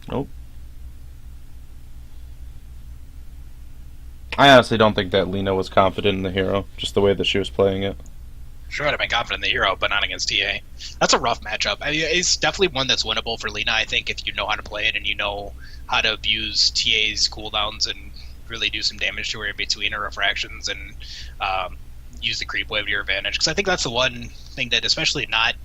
Nope. I honestly don't think that Lena was confident in the hero, just the way that she was playing it. Sure, I'd have been confident in the hero, but not against TA. That's a rough matchup. I mean, it's definitely one that's winnable for Lena, I think, if you know how to play it and you know how to abuse TA's cooldowns and really do some damage to her in between her refractions and use the creep wave to your advantage. Because I think that's the one thing that especially not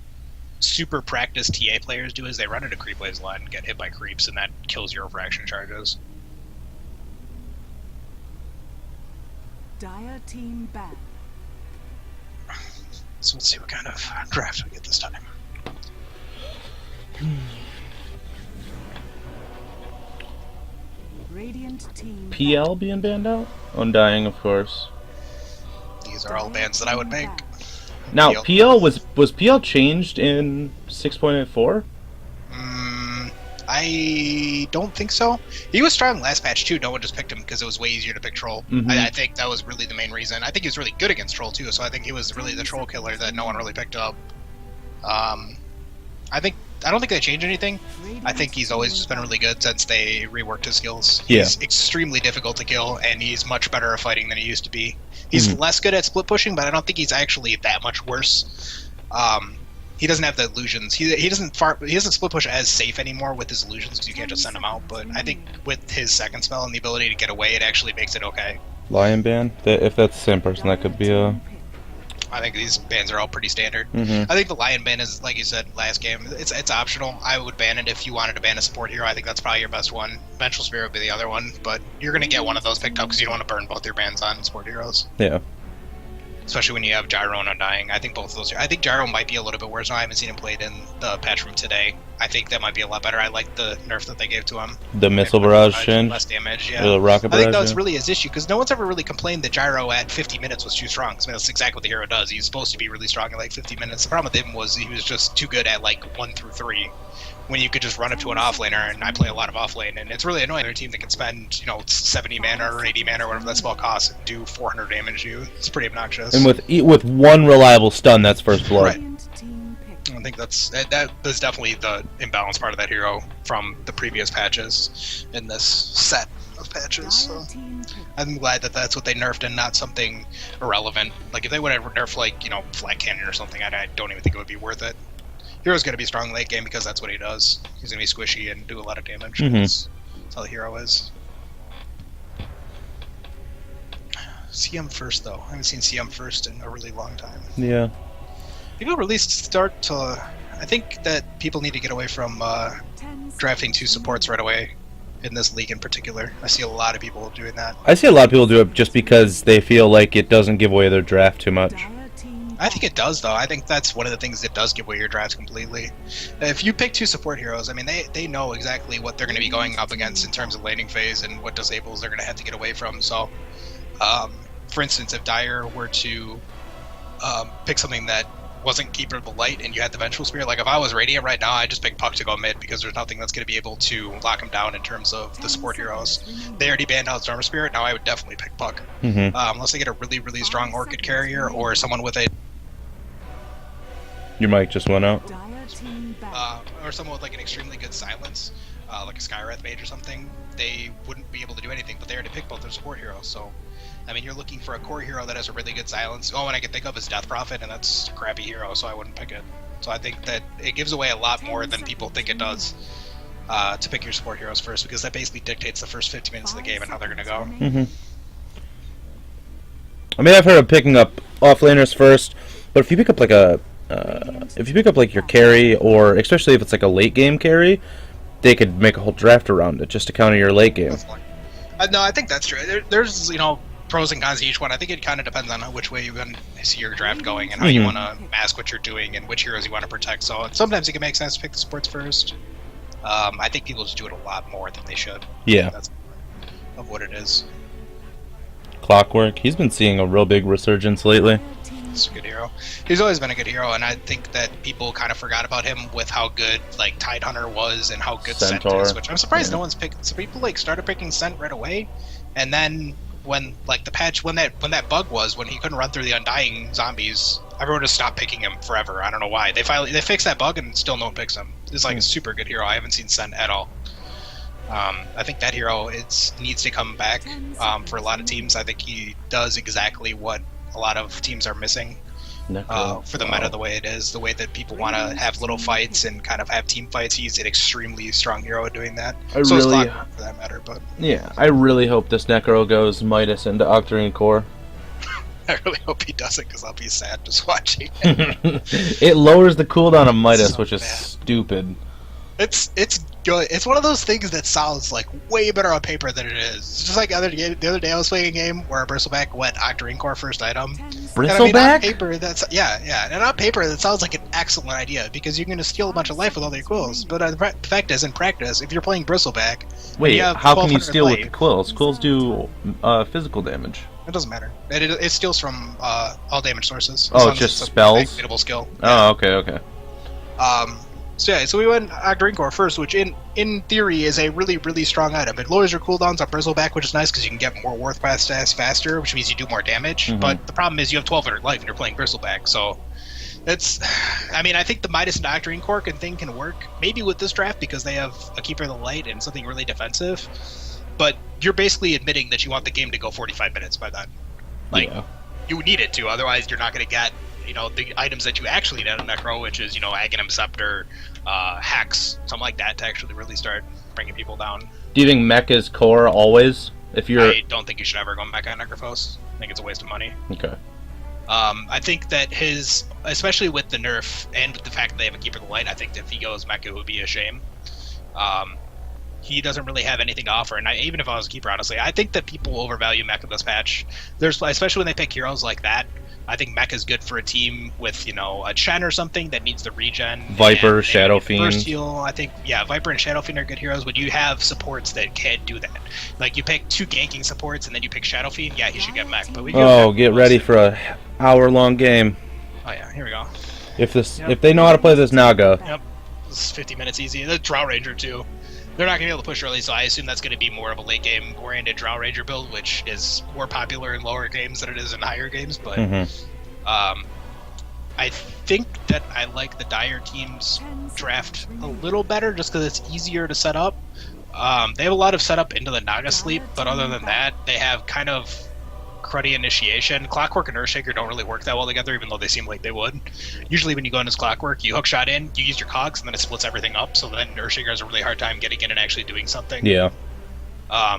super practiced TA players do is they run into creep waves a lot and get hit by creeps, and that kills your refraction charges. Dire team back. So let's see what kind of draft we get this time. Radiant team PL being banned out? Undying, of course. These are all bands that I would make. Now, PL was PL changed in 6.84? I don't think so. He was strong last patch too. No one just picked him because it was way easier to pick Troll. I think that was really the main reason. I think he was really good against Troll too, so I think he was really the Troll killer that no one really picked up. I don't think they changed anything. I think he's always just been really good since they reworked his skills. Yeah. He's extremely difficult to kill, and he's much better at fighting than he used to be. He's less good at split pushing, but I don't think he's actually that much worse. He doesn't have the illusions. He doesn't split push as safe anymore with his illusions because you can't just send him out. But I think with his second spell and the ability to get away, it actually makes it okay. Lion ban? If that's the same person, that could be a... I think these bans are all pretty standard. I think the Lion ban is, like you said last game, it's optional. I would ban it if you wanted to ban a support hero. I think that's probably your best one. Vengeful Spirit would be the other one, but you're going to get one of those picked up because you don't want to burn both your bans on support heroes. Yeah. Especially when you have Gyro and Undying. I think both of those. I think Gyro might be a little bit worse. I haven't seen him played in the patch from today. I think that might be a lot better. I like the nerf that they gave to him. The missile barrage change? Less damage, yeah. The rocket barrage, I think that was really his issue because no one's ever really complained that Gyro at 50 minutes was too strong. I mean, that's exactly what the hero does. He's supposed to be really strong at like 50 minutes. The problem with him was he was just too good at like 1 through 3. When you could just run up to an offlaner, and I play a lot of offlane, and it's really annoying. Their team that can spend 70 mana or 80 mana or whatever that spell costs and do 400 damage to you. It's pretty obnoxious. And with one reliable stun, that's first blood. Right. I think that's definitely the imbalance part of that hero from the previous patches in this set of patches. So I'm glad that that's what they nerfed and not something irrelevant. Like if they would have nerfed like Flat Cannon or something, I don't even think it would be worth it. Hero's going to be strong late game because that's what he does. He's going to be squishy and do a lot of damage. That's how the hero is. CM first, though. I haven't seen CM first in a really long time. Yeah. People released start to... I think that people need to get away from drafting 2 supports right away in this league in particular. I see a lot of people doing that. I see a lot of people do it just because they feel like it doesn't give away their draft too much. I think it does, though. I think that's one of the things that does give away your drafts completely. If you pick 2 support heroes, I mean, they know exactly what they're going to be going up against in terms of laning phase and what disables they're going to have to get away from. So, for instance, if Dire were to pick something that wasn't Keeper of the Light and you had the Vengeful Spirit, like if I was Radiant right now, I'd just pick Puck to go mid because there's nothing that's going to be able to lock him down in terms of the support heroes. They already banned out Storm Spirit, now I would definitely pick Puck. Unless they get a really, really strong Orchid carrier or someone with a... Your mic just went out. Or someone with like an extremely good silence, like a Skywrath Mage or something, they wouldn't be able to do anything, but they already picked both their support heroes, so... I mean, you're looking for a core hero that has a really good silence. Oh, and I can think of is Death Prophet, and that's a crappy hero, so I wouldn't pick it. So I think that it gives away a lot more than people think it does to pick your support heroes first, because that basically dictates the first 50 minutes of the game and how they're going to go. I mean, I've heard of picking up offlaners first, but if you pick up like your carry, or especially if it's like a late game carry, they could make a whole draft around it just to counter your late game. No, I think that's true. There's pros and cons to each one. I think it kind of depends on which way you want to see your draft going and how you want to mask what you're doing and which heroes you want to protect. So sometimes it can make sense to pick the supports first. I think people just do it a lot more than they should. Yeah. That's of what it is. Clockwork, he's been seeing a real big resurgence lately. He's a good hero. He's always been a good hero, and I think that people kind of forgot about him with how good like Tidehunter was and how good Centaur. Scent is, which I'm surprised no one's picked. So people started picking Scent right away, and then when like the patch when that bug was when he couldn't run through the Undying zombies, everyone just stopped picking him forever. I don't know why. They fixed that bug and still no one picks him. He's like a super good hero. I haven't seen Scent at all. I think that hero needs to come back for a lot of teams. I think he does exactly what a lot of teams are missing for the meta the way it is, the way that people want to have little fights and kind of have team fights. He's an extremely strong hero at doing that. So is Clockwork for that matter. But yeah, I really hope this Necro goes Midas into Octarine Core. I really hope he doesn't, because I'll be sad just watching it. It lowers the cooldown of Midas, So which is bad. stupid. It's good. It's one of those things that sounds like way better on paper than it is. It's just like the other day I was playing a game where Bristleback went Octarine Core first item. Bristleback? And on paper, and on paper that sounds like an excellent idea, because you're going to steal a bunch of life with all the quills. But the fact is, in practice, if you're playing Bristleback, Wait, you have how can you 1200 steal with the life, quills? Quills do physical damage. It doesn't matter. It steals from all damage sources. Oh, it's just spells? Activatable skill. Oh, okay. So we went Octarine Core first, which in theory is a really, really strong item. It lowers your cooldowns on Bristleback, which is nice because you can get more Worth Pass faster, which means you do more damage. Mhm. But the problem is you have 1200 life and you're playing Bristleback, so I think the Midas and Octarine Core can work, maybe with this draft because they have a Keeper of the Light and something really defensive. But you're basically admitting that you want the game to go 45 minutes by then. Yeah. You need it to, otherwise you're not going to get the items that you actually need out of Necro, which is, Aghanim Scepter, Hex, something like that, to actually really start bringing people down. Do you think mech is core always? If you're I don't think you should ever go Mecha on Necrophos. I think it's a waste of money. okay. I think that especially with the nerf and with the fact that they have a Keeper of the Light, I think that if he goes Mecha, it would be a shame. He doesn't really have anything to offer, and even if I was a keeper, honestly, I think that people overvalue Mecha this patch. Especially when they pick heroes like that. I think Mecha is good for a team with, a Chen or something that needs the regen. Viper, and Shadow First Fiend. heal, I think, Viper and Shadow Fiend are good heroes. When you have supports that can do that, like you pick 2 ganking supports and then you pick Shadow Fiend, he should get mech. But Get ready for a hour-long game. Oh yeah, here we go. If they know how to play this Naga. Yep, this is 50 minutes easy. The Drow Ranger too. They're not going to be able to push early, so I assume that's going to be more of a late game oriented Drow Ranger build, which is more popular in lower games than it is in higher games. But I think that I like the Dire team's draft a little better just because it's easier to set up. They have a lot of setup into the Naga sleep, but other than that, they have kind of cruddy initiation. Clockwork and Earthshaker don't really work that well together, even though they seem like they would. Usually when you go into Clockwork, you hookshot in, you use your cogs, and then it splits everything up, so then Earthshaker has a really hard time getting in and actually doing something. Yeah. I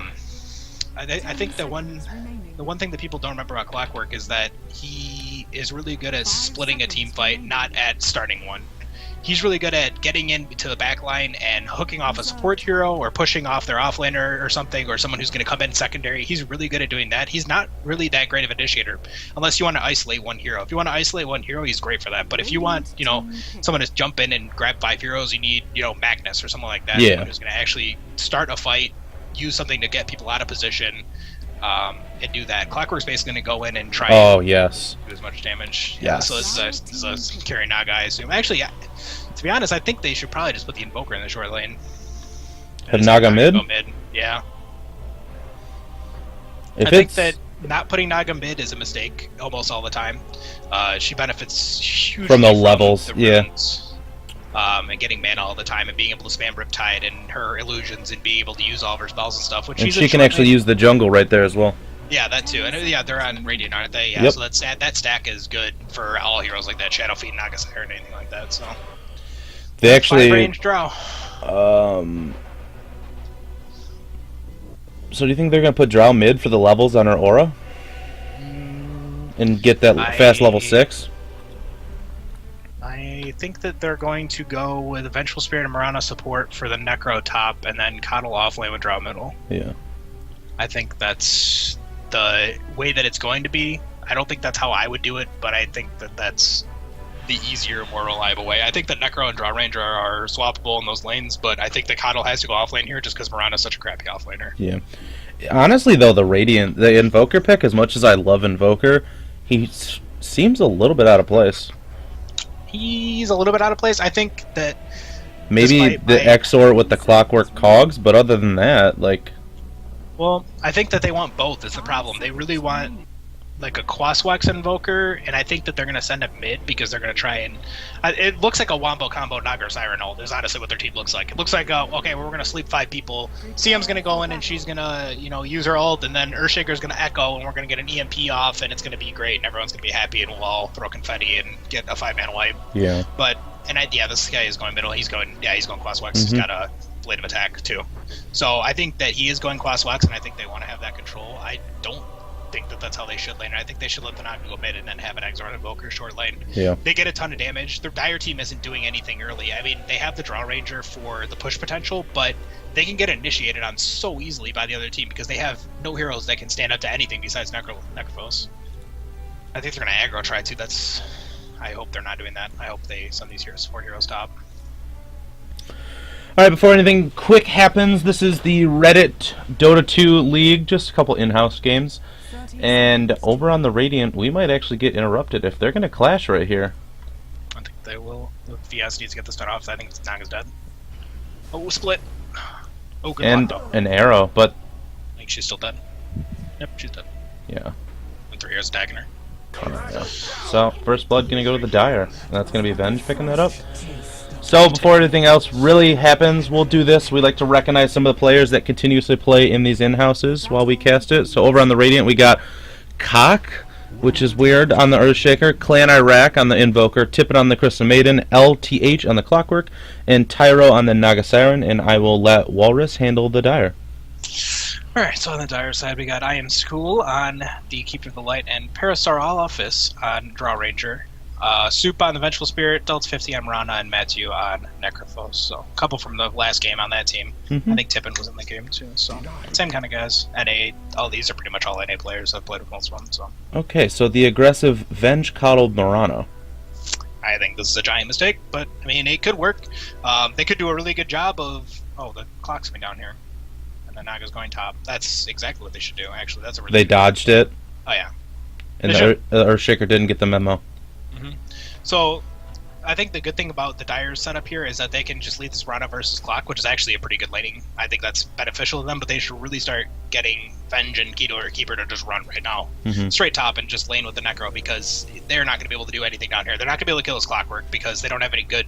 think the one thing that people don't remember about Clockwork is that he is really good at splitting a team fight, not at starting one. He's really good at getting into the back line and hooking off a support hero or pushing off their offlaner or something, or someone who's going to come in secondary. He's really good at doing that. He's not really that great of an initiator unless you want to isolate one hero. If you want to isolate one hero, he's great for that. But if you want, someone to jump in and grab 5 heroes, you need, Magnus or someone like that. Yeah. Someone who's going to actually start a fight, use something to get people out of position, and do that. Clockwork's basically going to go in and try and Yes. do as much damage. Yes. So this is a carry Naga, I assume. Actually, to be honest, I think they should probably just put the Invoker in the short lane. Put Naga mid? Go mid? Yeah. If I think it's that not putting Naga mid is a mistake almost all the time. She benefits hugely From the levels, the yeah. runes, and getting mana all the time and being able to spam Riptide and her illusions and being able to use all of her spells and stuff. Which and she's a she can short actually lane. use the jungle right there as well. Yeah, that too. And they're on Radiant, aren't they? Yeah, Yep. so that stack is good for all heroes like that, Shadow Fiend, Naga Siren, anything like that. So They actually 5-range draw. So do you think they're gonna put Drow mid for the levels on her aura? And get that fast level 6? I think that they're going to go with Vengeful Spirit and Marana support for the Necro top, and then Coddle offlane with Drow middle. Yeah. I think that's the way that it's going to be. I don't think that's how I would do it, but I think that that's the easier, more reliable way. I think that Necro and Draw Ranger are swappable in those lanes, but I think the Coddle has to go offlane here just because Marana's such a crappy offlaner. Yeah. Honestly, though, the Invoker pick, as much as I love Invoker, he seems a little bit out of place. He's a little bit out of place. I think that Maybe the Exort with the Clockwork cogs, but other than that, like... Well, I think that they want both is the problem. They really want like a Quaswex Invoker, and I think that they're going to send him mid because they're going to try and... it looks like a Wombo combo Naga Siren ult is honestly what their team looks like. It looks like, okay, we're going to sleep 5 people. CM's going to go in and she's going to, use her ult, and then Earthshaker's going to echo, and we're going to get an EMP off, and it's going to be great, and everyone's going to be happy, and we'll all throw confetti and get a 5-man wipe. Yeah. But, this guy is going middle. He's going Quaswex. He's got a blade of attack, too. So I think that he is going Quaswex, and I think they want to have that control. I don't think that that's how they should lane. I think they should let the Naga go mid and then have an Exort Invoker short lane. Yeah. They get a ton of damage. Their Dire team isn't doing anything early. I mean, they have the Draw Ranger for the push potential, but they can get initiated on so easily by the other team because they have no heroes that can stand up to anything besides Necrophos. I think they're going to aggro try too. I hope they're not doing that. I hope they send these support heroes top. Alright, before anything quick happens, this is the Reddit Dota 2 League, just a couple in-house games. And over on the Radiant, we might actually get interrupted if they're going to clash right here. I think they will. If VS needs to get this done off, I think Naga's dead. Oh, split. Oh, good And block, though. an arrow, but... I think she's still dead. Yep, she's dead. Yeah. And 3 heroes attacking her. Yeah. So, first blood going to go to the Dire. And that's going to be Venge picking that up. So, before anything else really happens, we'll do this. We like to recognize some of the players that continuously play in these in-houses while we cast it. So, over on the Radiant, we got Cock, which is weird, on the Earthshaker, Clan Iraq on the Invoker, Tippet on the Crystal Maiden, LTH on the Clockwork, and Tyro on the Naga Siren, and I will let Walrus handle the Dire. Alright, so on the Dire side, we got I Am School on the Keeper of the Light, and Parasar All Office on Draw Ranger. Soup on the Vengeful Spirit, Delta 50 on Mirana, and Matthew on Necrophos. So, a couple from the last game on that team. I think Tippin was in the game too, so same kind of guys. NA, all these are pretty much all NA players. I've played with most of them, so. Okay, so the aggressive Venge coddled Mirana. I think this is a giant mistake, but, I mean, it could work. They could do a really good job of... Oh, the clock's coming down here. And the Naga's going top. That's exactly what they should do, actually. That's a really They good dodged it, Oh, yeah. and the Earthshaker didn't get the memo. So, I think the good thing about the Dire setup here is that they can just lead this Rana versus Clock, which is actually a pretty good laning. I think that's beneficial to them, but they should really start getting Venge and Keeper to just run right now. Straight top and just lane with the Necro, because they're not going to be able to do anything down here. They're not going to be able to kill his Clockwork because they don't have any good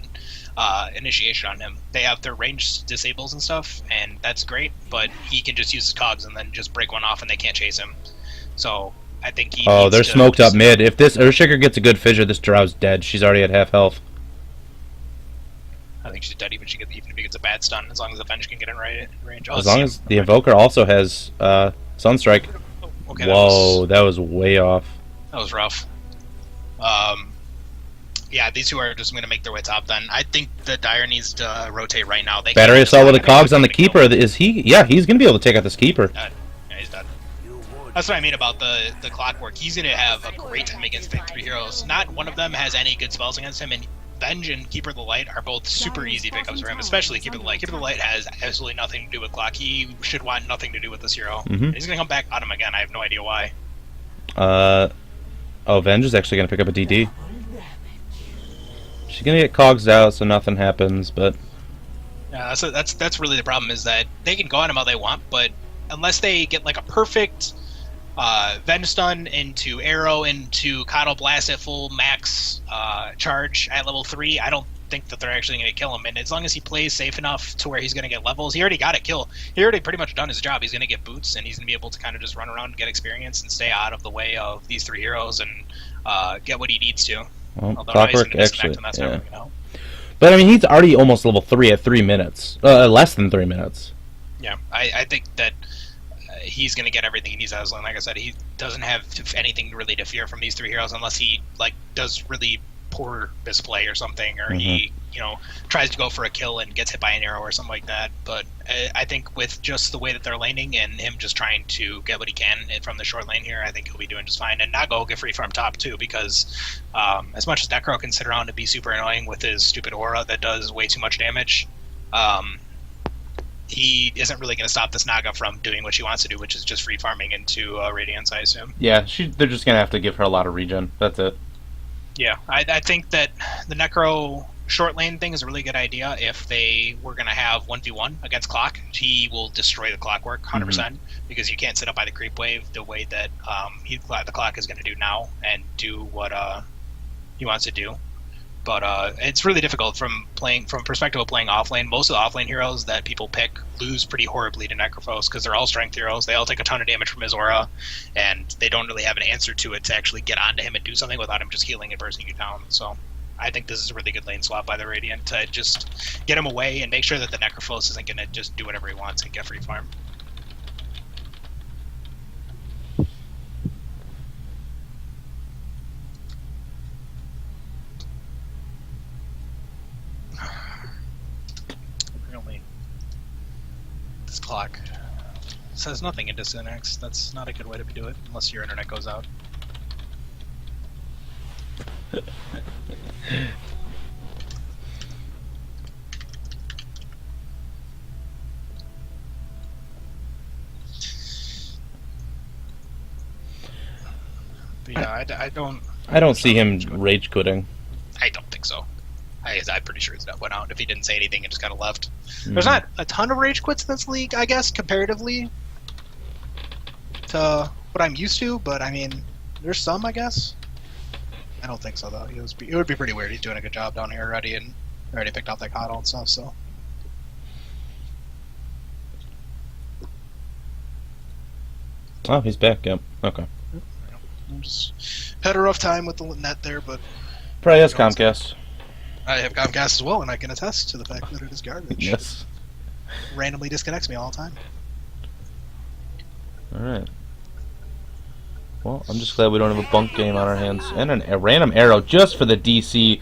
initiation on him. They have their range disables and stuff, and that's great, but he can just use his cogs and then just break one off and they can't chase him. So... I think he they're smoked up mid. If this Earthshaker gets a good fissure, this Drow's dead. She's already at half health. I think she's dead even if he gets a bad stun, as long as the Venge can get in range. As long as the Invoker also has Sunstrike. Oh, okay, Whoa, that was way off. That was rough. Yeah, these two are just going to make their way top then. I think the Dire needs to rotate right now. Battery assault with the cogs on the Keeper. Is he? Yeah, he's going to be able to take out this Keeper. Yeah, he's dead. That's what I mean about the Clockwork. He's going to have a great time against the 3 heroes. Not one of them has any good spells against him, and Venge and Keeper of the Light are both super easy pickups for him, especially Keeper of the Light. Keeper of the Light has absolutely nothing to do with Clock. He should want nothing to do with this hero. He's going to come back on him again. I have no idea why. Venge is actually going to pick up a DD. She's going to get cogs out, so nothing happens, but... Yeah, that's really the problem, is that they can go on him all they want, but unless they get like a perfect... Venge stun into arrow into Coddle Blast at full max charge at level 3, I don't think that they're actually going to kill him. And as long as he plays safe enough to where he's going to get levels, he already got a kill. He already pretty much done his job. He's going to get boots, and he's going to be able to kind of just run around and get experience and stay out of the way of these 3 heroes and get what he needs to. Well, Clockwork actually, yeah. But I mean, he's already almost level 3 at 3 minutes. Less than 3 minutes. Yeah, I think that he's going to get everything he needs out of his lane. Like I said, he doesn't have anything really to fear from these 3 heroes unless he does really poor display or something, or he tries to go for a kill and gets hit by an arrow or something like that. But I think with just the way that they're laning and him just trying to get what he can from the short lane here, I think he'll be doing just fine. And Naga will get free farm top too, because as much as Necro can sit around and be super annoying with his stupid aura that does way too much damage, he isn't really going to stop this Naga from doing what she wants to do, which is just free farming into Radiance, I assume. Yeah, they're just going to have to give her a lot of regen. That's it. Yeah, I think that the Necro short lane thing is a really good idea. If they were going to have 1v1 against Clock, he will destroy the Clockwork 100%, because you can't sit up by the creep wave the way that the Clock is going to do now and do what he wants to do. But it's really difficult from perspective of playing offlane. Most of the offlane heroes that people pick lose pretty horribly to Necrophos because they're all strength heroes. They all take a ton of damage from his aura, and they don't really have an answer to it to actually get onto him and do something without him just healing and bursting you down. So I think this is a really good lane swap by the Radiant to just get him away and make sure that the Necrophos isn't going to just do whatever he wants and get free farm. This clock says nothing in Distant X. That's not a good way to do it unless your internet goes out. But yeah, I don't see him rage quitting. I don't think so. I'm pretty sure his net went out if he didn't say anything and just kind of left. There's not a ton of rage quits in this league, I guess, comparatively to what I'm used to, but I mean, there's some, I guess. I don't think so, though. It would be pretty weird. He's doing a good job down here already, and already picked out that coddle and stuff, so. Oh, he's back, yep. Okay. Just had a rough time with the net there, but... Probably has Comcast. I have Comcast as well, and I can attest to the fact that it is garbage. Yes. Randomly disconnects me all the time. Alright. Well, I'm just glad we don't have a bunk game on our hands. And a random arrow just for the DC.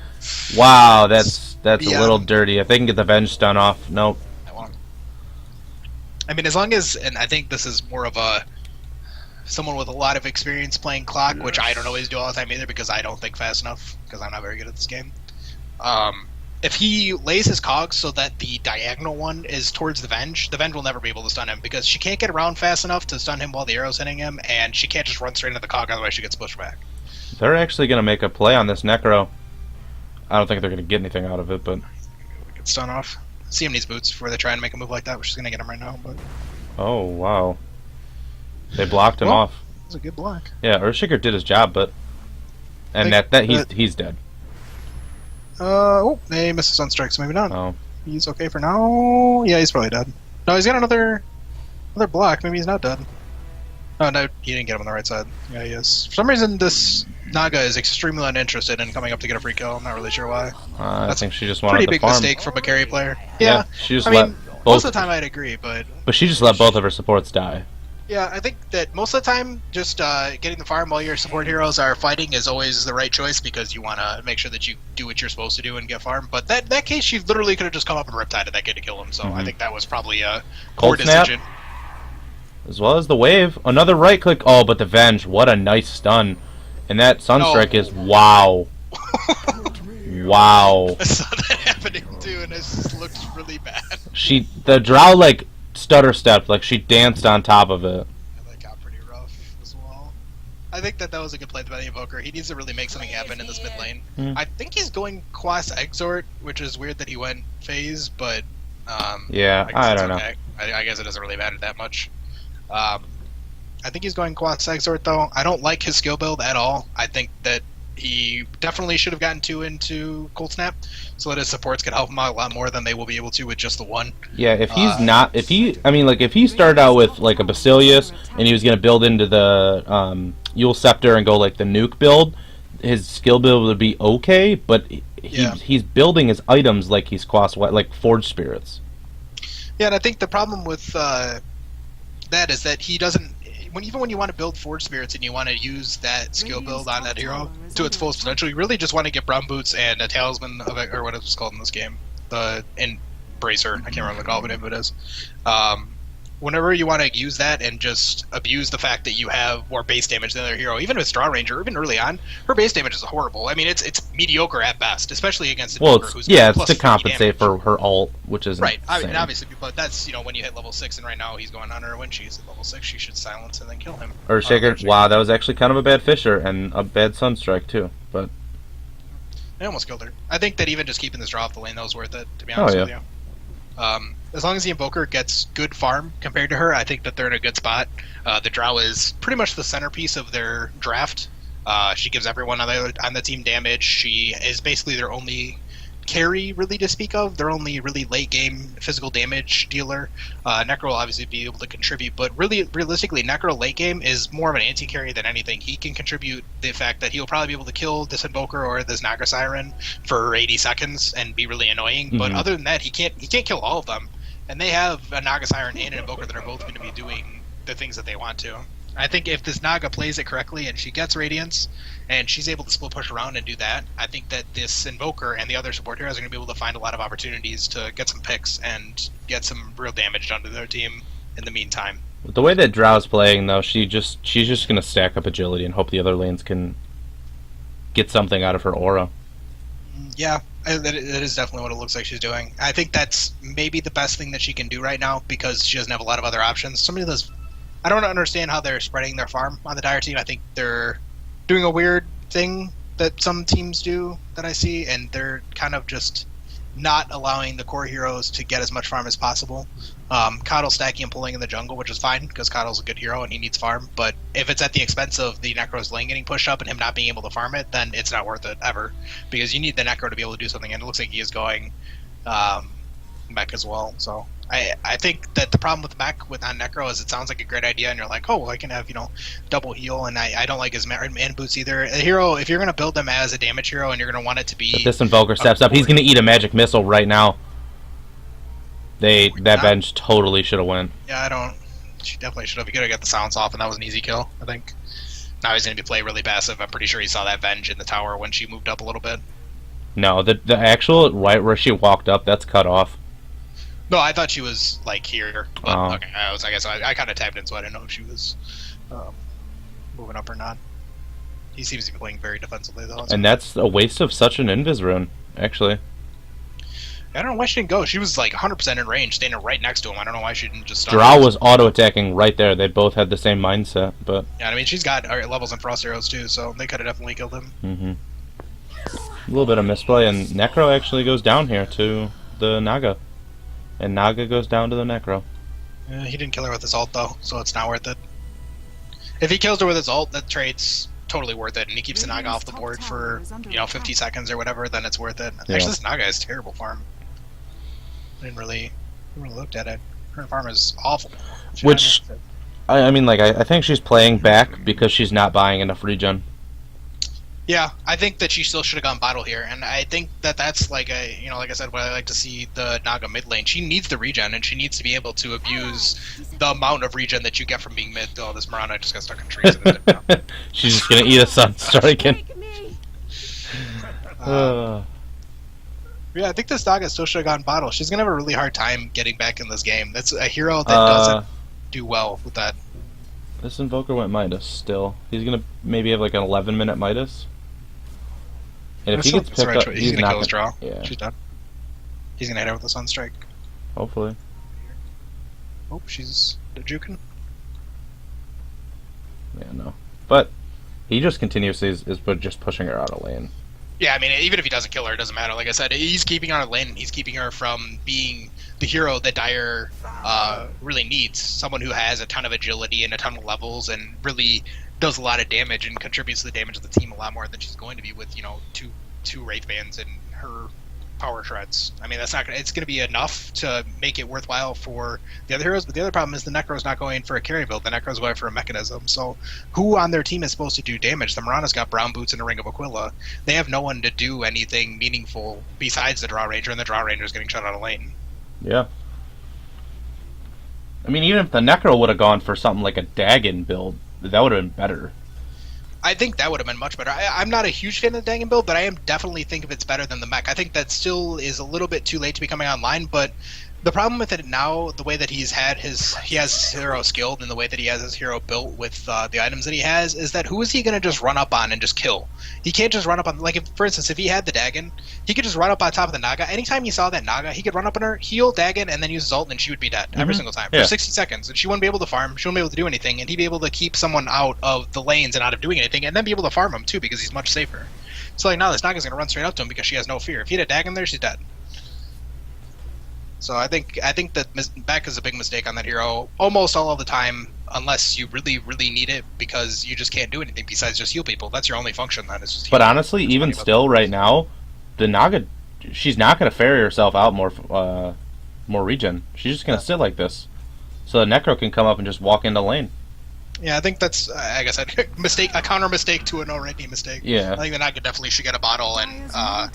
Wow, that's a little dirty. If they can get the Venge stun off, nope. I mean, as long as, and I think this is more of someone with a lot of experience playing Clock, which I don't always do all the time either because I don't think fast enough, because I'm not very good at this game. If he lays his cogs so that the diagonal one is towards the Venge will never be able to stun him because she can't get around fast enough to stun him while the arrow's hitting him, and she can't just run straight into the cog, otherwise she gets pushed back. They're actually going to make a play on this Necro. I don't think they're going to get anything out of it, but... Get stun off. CM needs boots before they try and make a move like that, which is going to get him right now, but... Oh, wow. They blocked him off. It was a good block. Yeah, Earthshaker did his job, but... And he's dead. They missed a Sunstrike, so maybe not. Oh. He's okay for now. Yeah, he's probably dead. No, he's got another block. Maybe he's not dead. Oh, no, he didn't get him on the right side. Yeah, he is. For some reason, this Naga is extremely uninterested in coming up to get a free kill. I'm not really sure why. I think she just wanted pretty to big farm. Mistake from a carry player. Yeah, she just let both. Most of the time I'd agree, but she just let both of her supports die. Yeah, I think that most of the time, just getting the farm while your support heroes are fighting is always the right choice because you want to make sure that you do what you're supposed to do and get farm. But that case, she literally could have just come up and riptided that kid to kill him. So I think that was probably a poor decision. As well as the wave. Another right click. Oh, but the Venge. What a nice stun. And that Sunstrike is wow. Wow. I saw that happening too, and it just looked really bad. The Drow, like, stutter stepped, like she danced on top of it. Yeah, that got pretty rough as well. I think that was a good play by the Invoker. He needs to really make something happen in this mid lane. I think he's going Quas Exort, which is weird that he went phase, but yeah, I don't know. I guess it doesn't really matter that much. I think he's going Quas Exort though. I don't like his skill build at all. I think that he definitely should have gotten 2 into Cold Snap so that his supports could help him out a lot more than they will be able to with just the 1. Yeah, if he started out with like a Basilius and he was going to build into the Yule Scepter and go like the nuke build, his skill build would be okay, but he's building his items like he's like Forge Spirits. Yeah, and I think the problem with that is that he doesn't. Even when you want to build Forge Spirits and you want to use that skill build on that hero to its fullest potential, you really just want to get Brown Boots and a Talisman of it, or what it was called in this game, the Embracer. I can't remember what the name of it is. Whenever you want to use that and just abuse the fact that you have more base damage than the other hero, even with Straw Ranger, even early on, her base damage is horrible. I mean, it's mediocre at best, especially against Invoker, who's it's to compensate for her ult, which is right. I mean, obviously, but that's when you hit level 6, and right now he's going on her when she's at level 6, she should silence and then kill him. Earthshaker, wow, that was actually kind of a bad Fisher and a bad Sunstrike too, but I almost killed her. I think that even just keeping this draw off the lane, that was worth it, to be Oh, honest yeah. with you. As long as the Invoker gets good farm compared to her, I think that they're in a good spot. The Drow is pretty much the centerpiece of their draft. She gives everyone on the team damage. She is basically their only carry, really, to speak of. Their only really late game physical damage dealer. Necro will obviously be able to contribute, but really, realistically, Necro late game is more of an anti-carry than anything. He can contribute the fact that he'll probably be able to kill this Invoker or this Naga Siren for 80 seconds and be really annoying. But Mhm. other than that, he can't kill all of them. And they have a Naga Siren and an Invoker that are both going to be doing the things that they want to. I think if this Naga plays it correctly and she gets Radiance and she's able to split push around and do that, I think that this Invoker and the other support heroes are going to be able to find a lot of opportunities to get some picks and get some real damage done to their team in the meantime. The way that Drow's playing, though, she's just going to stack up agility and hope the other lanes can get something out of her aura. Yeah, that is definitely what it looks like she's doing. I think that's maybe the best thing that she can do right now because she doesn't have a lot of other options. Somebody of those, I don't understand how they're spreading their farm on the Dire team. I think they're doing a weird thing that some teams do that I see, and they're kind of just not allowing the core heroes to get as much farm as possible. Coddle stacking and pulling in the jungle, which is fine because Coddle's a good hero and he needs farm. But if it's at the expense of the Necro's lane getting pushed up and him not being able to farm it, then it's not worth it ever because you need the Necro to be able to do something. And it looks like he is going mech as well. So I think that the problem with mech on Necro is it sounds like a great idea, and you're like, oh, well, I can have double heal, and I don't like his man boots either. A hero, if you're going to build them as a damage hero and you're going to want it to be, If this Invoker steps up, he's going to eat a magic missile right now. That bench totally should have went. Yeah, she definitely should have. He could have got the silence off, and that was an easy kill, I think. Now he's going to be play really passive. I'm pretty sure he saw that Venge in the tower when she moved up a little bit. No, the actual right where she walked up, that's cut off. No, I thought she was like here. But, Oh. okay, I guess I kind of tapped in, so I didn't know if she was moving up or not. He seems to be playing very defensively though. And that's a waste of such an Invis rune, actually. I don't know why she didn't go. She was like 100% in range, standing right next to him. I don't know why she didn't just stun Drow him. was auto-attacking right there. They both had the same mindset, but... Yeah, I mean, she's got levels in Frost Arrows too, so they could have definitely killed him. Mm-hmm. A little bit of misplay, and Necro actually goes down here to the Naga. And Naga goes down to the Necro. He didn't kill her with his ult though, so it's not worth it. If he kills her with his ult, that trade's totally worth it, and he keeps the Naga off the board for 50 seconds or whatever, then it's worth it. Yeah. Actually, this Naga is terrible farm. I didn't really looked at it. Her farm is awful. Which, I mean, like, I think she's playing back because she's not buying enough regen. Yeah, I think that she still should have gone bottle here, and I think that that's like like I said, what I like to see the Naga mid lane. She needs the regen, and she needs to be able to abuse the amount of regen that you get from being mid. Oh, this Mirana just got stuck in trees. She's just gonna eat a Sunstrike and... Yeah, I think this Naga still should have gone bottle. She's gonna have a really hard time getting back in this game. That's a hero that doesn't do well with that. This Invoker went Midas still. He's gonna maybe have like an 11-minute Midas. And if he gets picked up, he's gonna kill his draw. Yeah. She's done. He's gonna hit her with a Sunstrike. Hopefully. Oh, she's juking. Yeah, no. But he just continuously is just pushing her out of lane. Yeah, I mean, even if he doesn't kill her, it doesn't matter. Like I said, he's keeping her on a lane, and he's keeping her from being the hero that Dire really needs. Someone who has a ton of agility and a ton of levels and really does a lot of damage and contributes to the damage of the team a lot more than she's going to be with, two Wraith Bands and her power shreds. I mean, it's gonna be enough to make it worthwhile for the other heroes, but the other problem is the Necro's not going for a carry build. The Necro's going for a mechanism. So who on their team is supposed to do damage? The Mirana's got brown boots and a Ring of Aquila. They have no one to do anything meaningful besides the Draw Ranger, and the Draw Ranger's getting shut out of lane. Yeah. I mean, even if the Necro would have gone for something like a Dagon build, that would have been better. I think that would have been much better. I'm not a huge fan of the Dagon build, but I am definitely think if it's better than the mech. I think that still is a little bit too late to be coming online, but the problem with it now, the way that he has his hero skilled and the way that he has his hero built with the items that he has, is that who is he going to just run up on and just kill? He can't just run up on, like, for instance, if he had the Dagon, he could just run up on top of the Naga. Anytime he saw that Naga, he could run up on her, heal Dagon, and then use his ult, and she would be dead every single time for 60 seconds. And she wouldn't be able to farm, she wouldn't be able to do anything, and he'd be able to keep someone out of the lanes and out of doing anything, and then be able to farm him too, because he's much safer. So like now this Naga's gonna run straight up to him because she has no fear. If he had a Dagon there, she's dead. So I think that Beck is a big mistake on that hero almost all of the time, unless you really, really need it because you just can't do anything besides just heal people. That's your only function then. Is just But heal. honestly, even still, right now, the Naga, she's not going to ferry herself out more regen. She's just going to sit like this, so the Necro can come up and just walk into lane. Yeah, I think that's I guess a counter mistake to an already mistake. Yeah. I think the Naga definitely should get a bottle and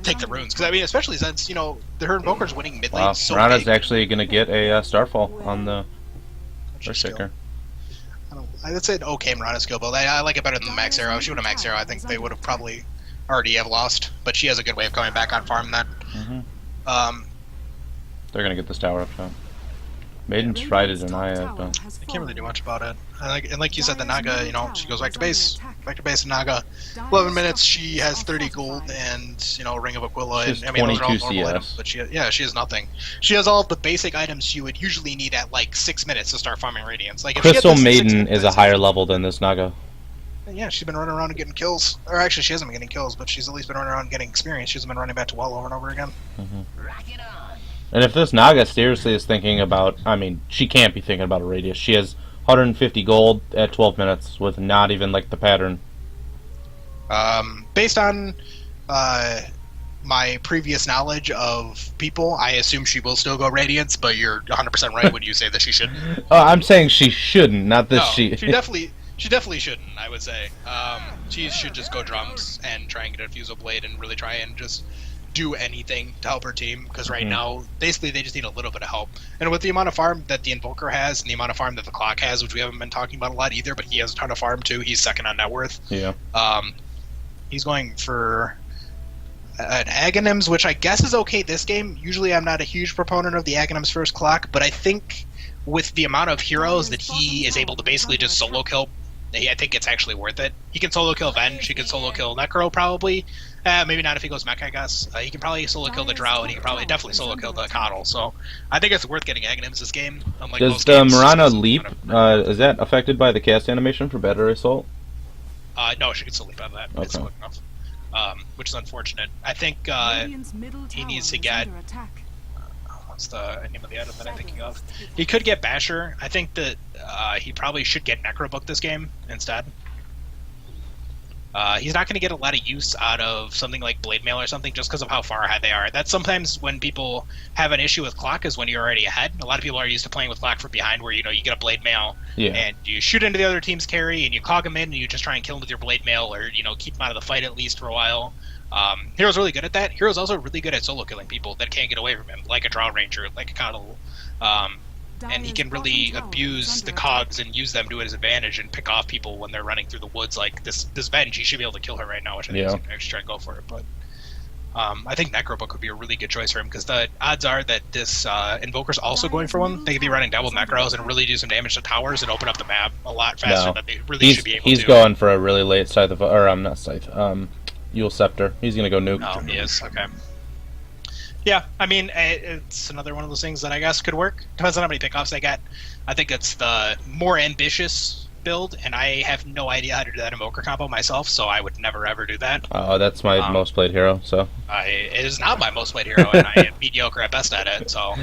take the runes because I mean, especially since her Invoker's winning mid lane Wow, so Rana's big. actually going to get a Starfall on the Earthshaker. I'd say an okay Mirana skill build. I like it better than the Max Arrow. If she would have Max Arrow, I think they would have probably already have lost. But she has a good way of coming back on farm then. They're going to get this tower up top. Maiden tried to deny it, but I can't really do much about it. And like you said, the Naga, she goes back to base and Naga. 11 minutes, she has 30 gold and Ring of Aquila. She has and, I mean, those are all 22 normal CS. items, but she has nothing. She has all of the basic items you would usually need at like 6 minutes to start farming Radiance. Like if she had Crystal this in 6 Maiden is a minutes, higher level than this Naga. yeah, she's been running around and getting kills. Or actually, she hasn't been getting kills, but she's at least been running around and getting experience. She hasn't been running back to well over and over again. And if this Naga seriously is thinking about, I mean, she can't be thinking about a radius. She has 150 gold at 12 minutes with not even like the pattern. Based on my previous knowledge of people, I assume she will still go Radiance, but you're 100% right when you say that she shouldn't. I'm saying she shouldn't, not that No, she. she definitely shouldn't, I would say. She should just go drums and try and get a Fusel Blade and really try and just do anything to help her team, because right now, basically, they just need a little bit of help. And with the amount of farm that the Invoker has and the amount of farm that the Clock has, which we haven't been talking about a lot either, but he has a ton of farm too. He's second on net worth. Yeah. He's going for an Aghanims, which I guess is okay this game. Usually I'm not a huge proponent of the Aghanims first Clock, but I think with the amount of heroes that he is able to basically just solo kill, I think it's actually worth it. He can solo kill Venge, he can solo kill Necro probably. Maybe not if he goes mech, I guess. He can probably solo kill the Drow, and he can probably definitely solo kill the Coddle. So I think it's worth getting Aghanims this game. Unlike Does most the games, Mirana just leap, is that affected by the cast animation for Battery Assault? no, she can still leap out of that. It's Okay. quick enough. Which is unfortunate. I think he needs to get... what's the name of the item that I'm thinking of? He could get Basher. I think that he probably should get Necrobook this game instead. He's not going to get a lot of use out of something like Blade Mail or something just because of how far ahead they are. That's sometimes when people have an issue with Clock is when you're already ahead. A lot of people are used to playing with Clock from behind where, you get a Blade Mail and you shoot into the other team's carry and you clog them in and you just try and kill them with your Blade Mail or, keep them out of the fight at least for a while. Hero's really good at that. Hero's also really good at solo killing people that can't get away from him, like a Drow Ranger, like a Coddle. And he can really abuse the cogs and use them to his advantage and pick off people when they're running through the woods. Like this Venge, he should be able to kill her right now, which I think he's going to actually try and go for it. But I think Necrobook would be a really good choice for him because the odds are that this Invoker's also going for one. They could be running double Necros and really do some damage to towers and open up the map a lot faster than they really should be able to. He's going for a really late Scythe of, or not Scythe, Yule Scepter. He's going to go nuke. Oh, he is? Okay. Yeah, I mean, it's another one of those things that I guess could work. Depends on how many pickoffs they get. I think it's the more ambitious build, and I have no idea how to do that Invoker combo myself, so I would never ever do that. Oh, that's my most played hero, so. It is not my most played hero, and I am mediocre at best at it, so.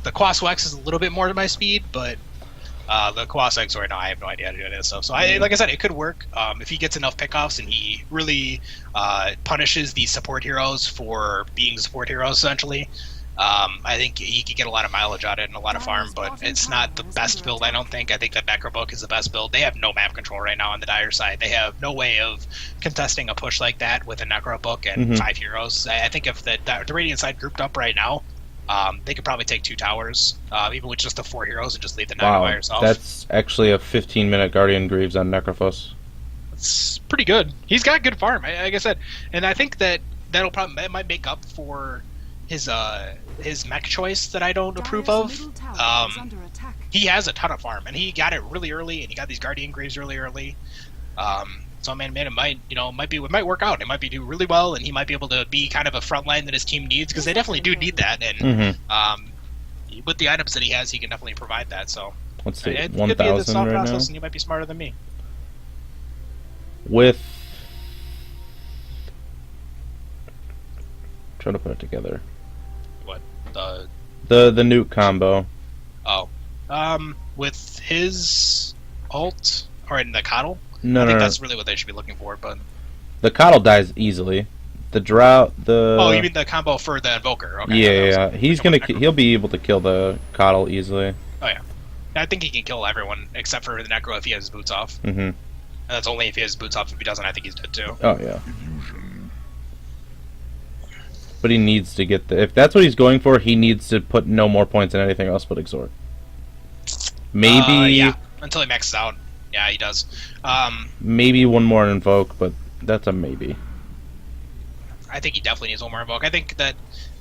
The Quaswex is a little bit more to my speed, but the Quaswex right now, I have no idea how to do this stuff. So, like I said, it could work if he gets enough pickoffs and he really punishes the support heroes for being support heroes, essentially. I think he could get a lot of mileage out of it and a lot of farm, but it's not the best build, I don't think. I think that Necrobook is the best build. They have no map control right now on the Dire side. They have no way of contesting a push like that with a Necrobook and 5 heroes. I think if the Radiant side grouped up right now, they could probably take 2 towers, even with just the 4 heroes, and just leave the Naga by herself. That's actually a 15-minute Guardian Greaves on Necrophos. It's pretty good. He's got good farm, like I said, and I think that that might make up for his mech choice that I don't approve of. He has a ton of farm, and he got it really early, and he got these Guardian Greaves really early. So man, it might work out. It might do really well, and he might be able to be kind of a front line that his team needs because they definitely do need that. And with the items that he has, he can definitely provide that. So let's see, it 1,000 could be a thought right process, now. and you might be smarter than me. With try to put it together. What the The nuke combo. oh with his ult or in the coddle. No, I no, think no. that's really what they should be looking for. But The coddle dies easily. The drought, the oh, you mean the combo for the invoker? Okay, yeah. He'll be able to kill the coddle easily. Oh yeah, I think he can kill everyone except for the necro if he has his boots off. Mm-hmm. And that's only if he has his boots off. If he doesn't, I think he's dead too. Oh yeah. But he needs to get if that's what he's going for, he needs to put no more points in anything else but exhort. Maybe yeah, until he maxes out. Yeah, he does. Maybe one more invoke, but that's a maybe. I think he definitely needs one more invoke. I think that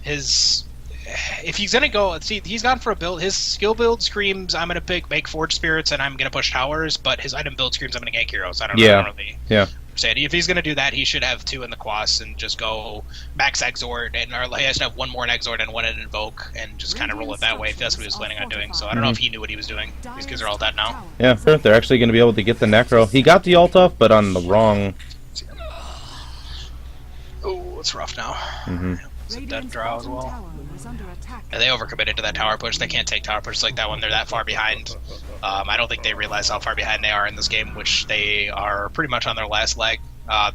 if he's gonna go, see, he's gone for a build. His skill build screams, I'm gonna make Forge Spirits and I'm gonna push towers, but his item build screams, I'm gonna gank heroes. I don't really understand. If he's gonna do that, he should have 2 in the quas and just go max exort, or he has to have 1 more in exort and 1 in invoke, and just kind of roll it that way if that's what he was planning on doing. So I don't know if he knew what he was doing. These kids are all dead now. Yeah, they're actually going to be able to get the necro. He got the ult off, but on the wrong. Oh, it's rough now. Mm-hmm. It's a dead draw as well. And they overcommitted to that tower push. They can't take tower pushes like that when they're that far behind. I don't think they realize how far behind they are in this game, which they are pretty much on their last leg.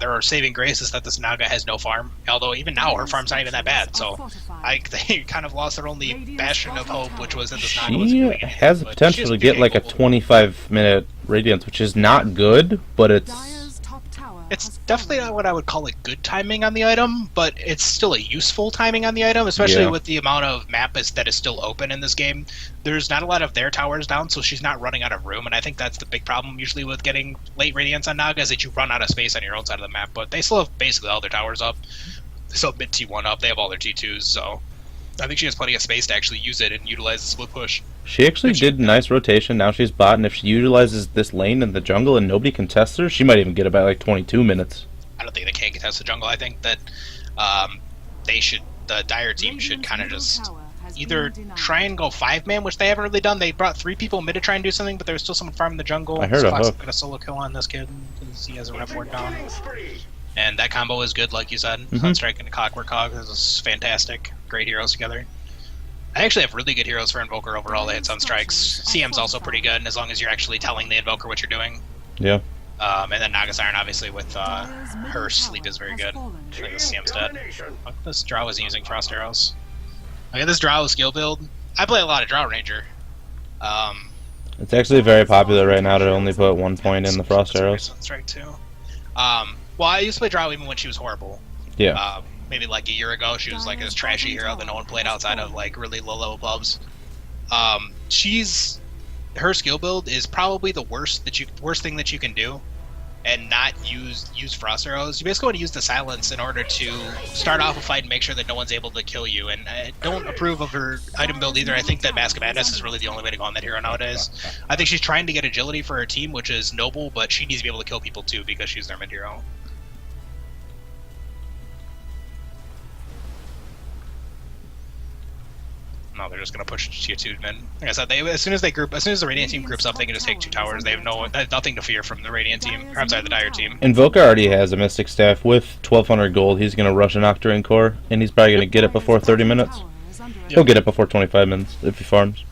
Their saving grace is that this Naga has no farm, although even now her farm's not even that bad. So they kind of lost their only bastion of hope, which was that this Naga was doing anything. She has the potential to get like a 25-minute radiance, which is not good, but it's definitely not what I would call good timing on the item, but it's still a useful timing on the item, especially with the amount of map that is still open in this game. There's not a lot of their towers down, so she's not running out of room, and I think that's the big problem usually with getting late Radiance on Naga, is that you run out of space on your own side of the map, but they still have basically all their towers up. They still have mid T1 up, they have all their T2s, so I think she has plenty of space to actually use it and utilize the split push. She actually did nice rotation. Now she's bot, and if she utilizes this lane in the jungle and nobody contests her, she might even get about like 22 minutes. I don't think they can contest the jungle. I think that the Dire team should kind of just either try and go 5-man, which they haven't really done. They brought 3 people mid to try and do something, but there was still someone farming the jungle. I heard a hook. Got a solo kill on this kid because he has a rep ward down. And that combo is good, like you said. Sunstrike and Clockwork Hog is fantastic. Great heroes together. I actually have really good heroes for Invoker overall. They hit Sunstrikes. CM's also pretty good, as long as you're actually telling the Invoker what you're doing. Yeah. And then Naga Siren, obviously, with her sleep is very good. Sure, the CM's dead. Fuck, this Drow is using Frost Arrows. I got this Drow skill build. I play a lot of Drow Ranger. It's actually very popular right now to only put 1 point in the Frost Arrows. Sunstrike too. Well, I used to play Drow even when she was horrible. Yeah. Maybe like a year ago, she was like this trashy hero that no one played outside of like really low level clubs. Her skill build is probably the worst thing that you can do, and not use Frost Arrows. You basically want to use the silence in order to start off a fight and make sure that no one's able to kill you. And I don't approve of her item build either. I think that Mask of Madness is really the only way to go on that hero nowadays. I think she's trying to get agility for her team, which is noble, but she needs to be able to kill people too because she's their mid hero. No, they're just gonna push tier 2 mid. Like I said, as soon as the Radiant team groups up, they can just take 2 towers. They have nothing to fear from the Radiant team. Or I'm sorry, the Dire team. Invoker already has a Mystic Staff with 1200 gold. He's gonna rush an Octarine Core, and he's probably gonna get it before 30 minutes. He'll get it before 25 minutes if he farms.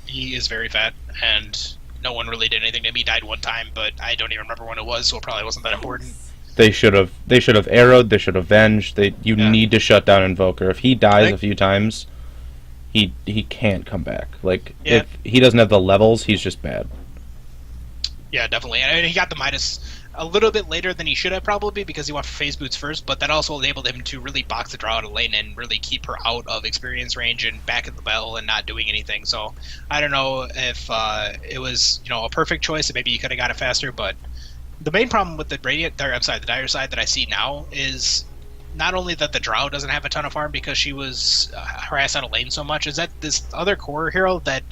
He is very fat, and no one really did anything to him. He died one time, but I don't even remember when it was, so it probably wasn't that important. They should have arrowed. They should have avenged. You need to shut down Invoker. If he dies a few times, he can't come back. If he doesn't have the levels, he's just bad. Yeah, definitely. And he got the Midas a little bit later than he should have probably because he went for phase boots first, but that also enabled him to really box the draw out of lane and really keep her out of experience range and back at the battle and not doing anything. So I don't know if it was a perfect choice and maybe he could have got it faster, but the main problem with the the Dire side that I see now is not only that the Drow doesn't have a ton of farm because she was harassed out of lane so much, is that this other core hero that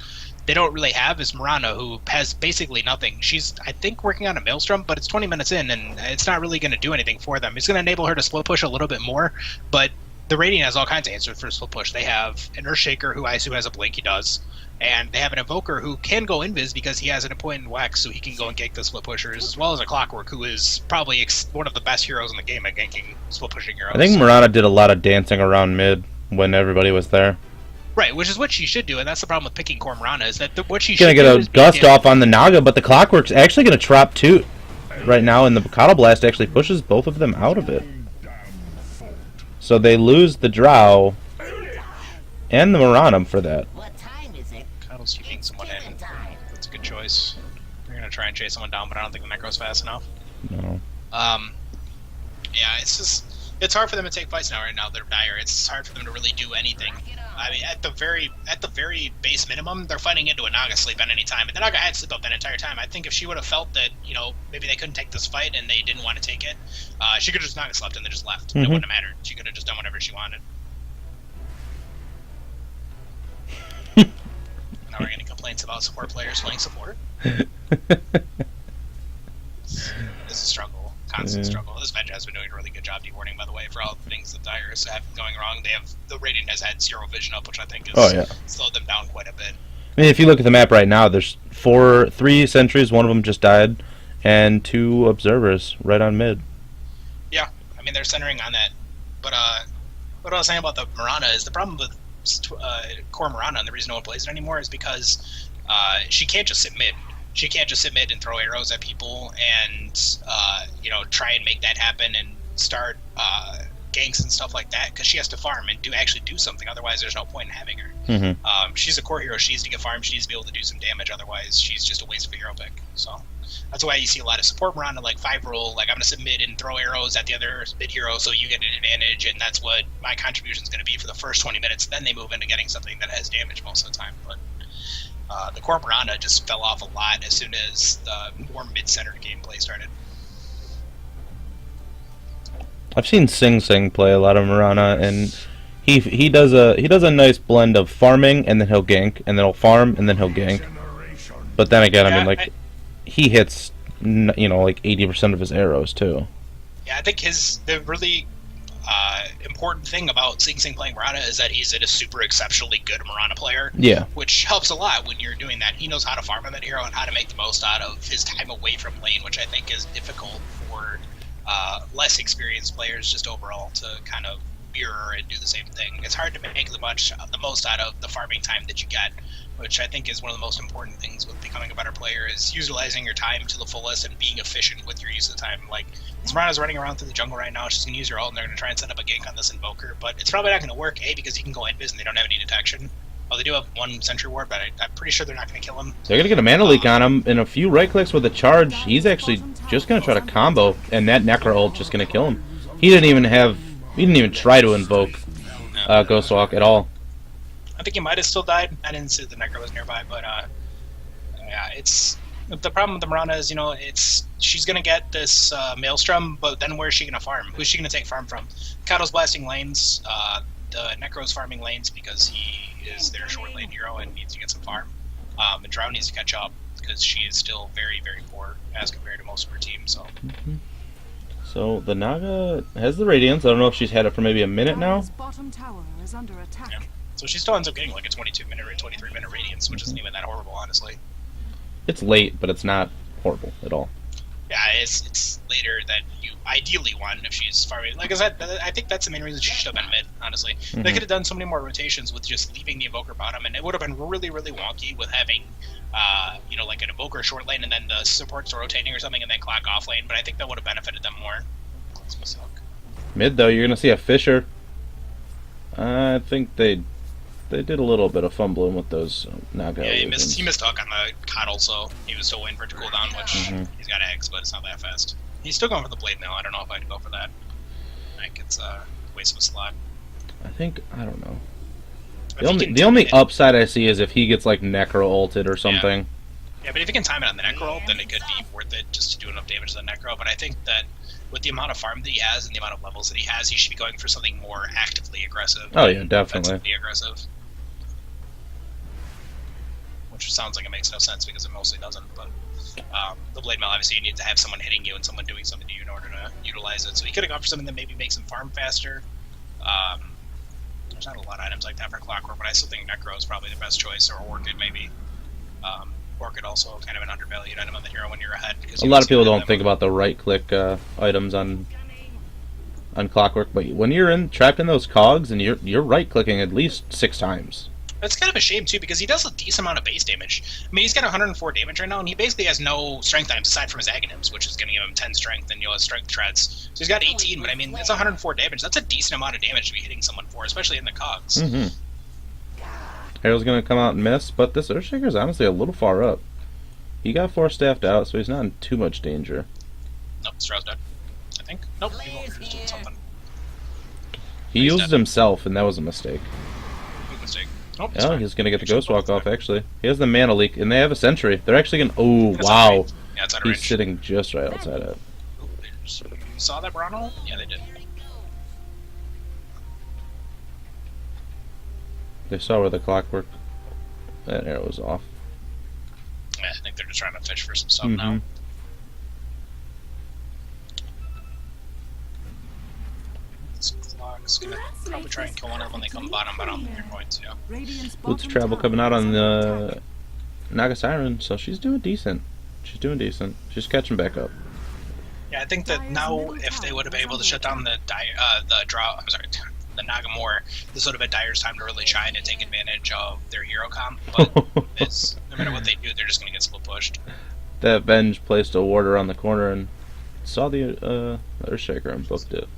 they don't really have is Mirana, who has basically nothing. She's, I think, working on a Maelstrom, but it's 20 minutes in, and it's not really going to do anything for them. It's going to enable her to slow push a little bit more, but the Radiant has all kinds of answers for split push. They have an Earthshaker, who I assume has a blink, he does. And they have an Evoker who can go invis because he has an appointed Wax, so he can go and gank the split pushers, as well as a Clockwork, who is probably one of the best heroes in the game at ganking split pushing heroes. I think Mirana did a lot of dancing around mid when everybody was there. Right, which is what she should do, and that's the problem with picking core Mirana, is that what she She's should gonna do get a is be gust off on the Naga, but the Clockwork's actually gonna trap Toot right now, and the Coddle Blast actually pushes both of them out of it. So they lose the Drow and the Mirana for that. Coddle's keeping someone in. That's a good choice. They're gonna try and chase someone down, but I don't think the Necro's fast enough. No. Yeah, it's hard for them to take fights now. Right now, they're dire. It's hard for them to really do anything. I mean, at the very base minimum, they're fighting into a Naga sleep at any time, and the Naga had sleep up that entire time. I think if she would have felt that, you know, maybe they couldn't take this fight and they didn't want to take it, she could have just Naga slept and then just left. It wouldn't have mattered. She could have just done whatever she wanted. Now we're getting complaints about support players playing support. This is a struggle, constant struggle. This bench has been doing a really good job de-warning, by the way, for all the things that Dire have going wrong. The Radiant has had zero vision up, which I think has slowed them down quite a bit. I mean, if you look at the map right now, there's 3 sentries, one of them just died, and 2 observers right on mid. Yeah, I mean, they're centering on that. But what I was saying about the Mirana is the problem with core Mirana, and the reason no one plays it anymore is because she can't just sit mid. She can't just sit mid and throw arrows at people and you know, try and make that happen and start ganks and stuff like that, because she has to farm and actually do something. Otherwise, there's no point in having her. She's a core hero. She needs to get farmed. She needs to be able to do some damage. Otherwise, she's just a waste of a hero pick. So that's why you see a lot of support Mirana, like 5-roll, like I'm going to sit mid and throw arrows at the other mid hero so you get an advantage, and that's what my contribution is going to be for the first 20 minutes. Then they move into getting something that has damage most of the time. But the core Mirana just fell off a lot as soon as the more mid-centered gameplay started. I've seen Sing Sing play a lot of Mirana, and he does a nice blend of farming and then he'll gank, and then he'll farm and then he'll gank. But then again, I mean, like, he hits, you know, like 80% of his arrows too. Yeah, I think the really important thing about Sing Sing playing Mirana is that he's a super exceptionally good Mirana player. Yeah. Which helps a lot when you're doing that. He knows how to farm on that hero and how to make the most out of his time away from lane, which I think is difficult for less experienced players just overall to kind of mirror and do the same thing. It's hard to make the most out of the farming time that you get, which I think is one of the most important things with becoming a better player, is utilizing your time to the fullest and being efficient with your use of time. Like, Mirana's running around through the jungle right now. She's going to use her ult, and they're going to try and set up a gank on this Invoker, but it's probably not going to work, A, because he can go invis and they don't have any detection. Well, they do have 1 sentry ward, but I'm pretty sure they're not going to kill him. They're going to get a mana leak on him, and a few right clicks with a charge. He's actually just going to try to combo, and that Necro ult just going to kill him. He didn't even try to invoke Ghostwalk at all. I think he might have still died. I didn't see the Necro was nearby, but yeah, it's the problem with the Mirana is, you know, she's gonna get this Maelstrom, but then where's she gonna farm? Who's she gonna take farm from? Kado's blasting lanes. The Necro's farming lanes because he is their short lane hero and needs to get some farm. And Drow needs to catch up because she is still very, very poor as compared to most of her team. So. So the Naga has the Radiance. I don't know if she's had it for maybe a minute now. Bottom tower is under attack. Yeah. So she still ends up getting like a 22-minute or 23-minute Radiance, which isn't even that horrible, honestly. It's late, but it's not horrible at all. Yeah, it's later than you ideally want if she's farming. Like I said, I think that's the main reason she should have been mid, honestly. They could have done so many more rotations with just leaving the Invoker bottom, and it would have been really, really wonky with having, you know, like an Invoker short lane and then the supports rotating or something and then clock off lane, but I think that would have benefited them more. Mid, though, you're going to see a Fisher. I think they did a little bit of fumbling with those Naga. Yeah, he missed hook on the Coddle, so he was still waiting for it to cool down, which he's got eggs, but it's not that fast. He's still going for the blade now. I don't know if I'd go for that. I think it's a waste of a slot. I don't know. The only upside I see is if he gets like Necro ulted or something. Yeah, but if you can time it on the Necro ult, then it could be worth it just to do enough damage to the Necro. But I think that with the amount of farm that he has and the amount of levels that he has, he should be going for something more actively aggressive. Oh yeah, definitely. Defensively aggressive. Which sounds like it makes no sense because it mostly doesn't, but the blade mail, obviously you need to have someone hitting you and someone doing something to you in order to utilize it. So he could have gone for something that maybe makes him farm faster. there's not a lot of items like that for Clockwork, but I still think Necro is probably the best choice, or Orchid maybe. Orchid also kind of an undervalued item on the hero when you're ahead. A lot of people don't think about the right-click items on Clockwork, but when you're trapped in those cogs, and you're right-clicking at least 6 times. It's kind of a shame too, because he does a decent amount of base damage. I mean, he's got 104 damage right now, and he basically has no strength items aside from his Aghanims, which is going to give him 10 strength, and his strength treads. So he's got 18, but I mean, it's 104 damage. That's a decent amount of damage to be hitting someone for, especially in the cogs. Mm-hmm. Arrow's going to come out and miss, but this Earthshaker's honestly a little far up. He got 4-staffed out, so he's not in too much danger. Nope, Straw's dead. I think. Nope, he doing something. He used himself, and that was a mistake. Big mistake. Nope, Oh, he's going to get the Ghost Walk off, actually. He has the Mana Leak, and they have a Sentry. They're actually going to... Oh, wow. Yeah, it's out of He's range. sitting just right outside it. You saw that, Brano? Yeah, they did. They saw where the Clockwork... That arrow was off. Yeah, I think they're just trying to fish for some stuff Mm-hmm. now. This Clock's gonna probably try and kill one of them when they come bottom, but I don't think they're going to. Radiant's Boots bottom Travel tower coming out is on under the Naga Siren, so she's doing decent. She's doing decent. She's catching back up. Yeah, I think that now, if they would have been able to shut down the the Nagamore, this would have been Dire's time to really shine and take advantage of their hero comp. But it's, no matter what they do, they're just going to get split pushed. That Venge placed a ward around the corner and saw the Earthshaker and booked it.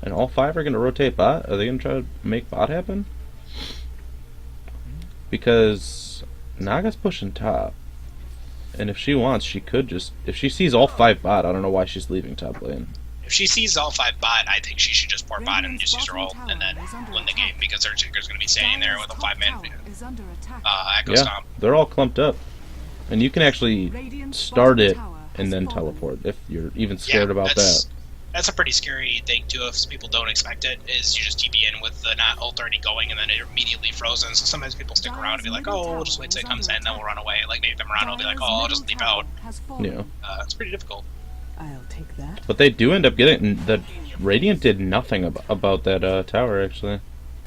And all 5 are going to rotate bot? Are they going to try to make bot happen? Because Naga's pushing top. And if she wants, she could just... If she sees all 5 bot, I don't know why she's leaving top lane. If she sees all 5 bot, I think she should just port bot and just use her ult and then win the game, because Earthshaker's going to be standing there with a 5-man Echo Yeah, Stomp. they're all clumped up. And you can actually start it and then teleport, if you're even scared about that. That's a pretty scary thing too. If people don't expect it, is you just TP in with the not ult already going, and then it immediately frozen. So sometimes people stick around and be like, "Oh, we'll just wait till it comes in, then we'll run away." Like maybe the Murano will be like, "Oh, I'll just leap out." Yeah. It's pretty difficult. I'll take that. But they do end up getting... The Radiant did nothing about that tower, actually.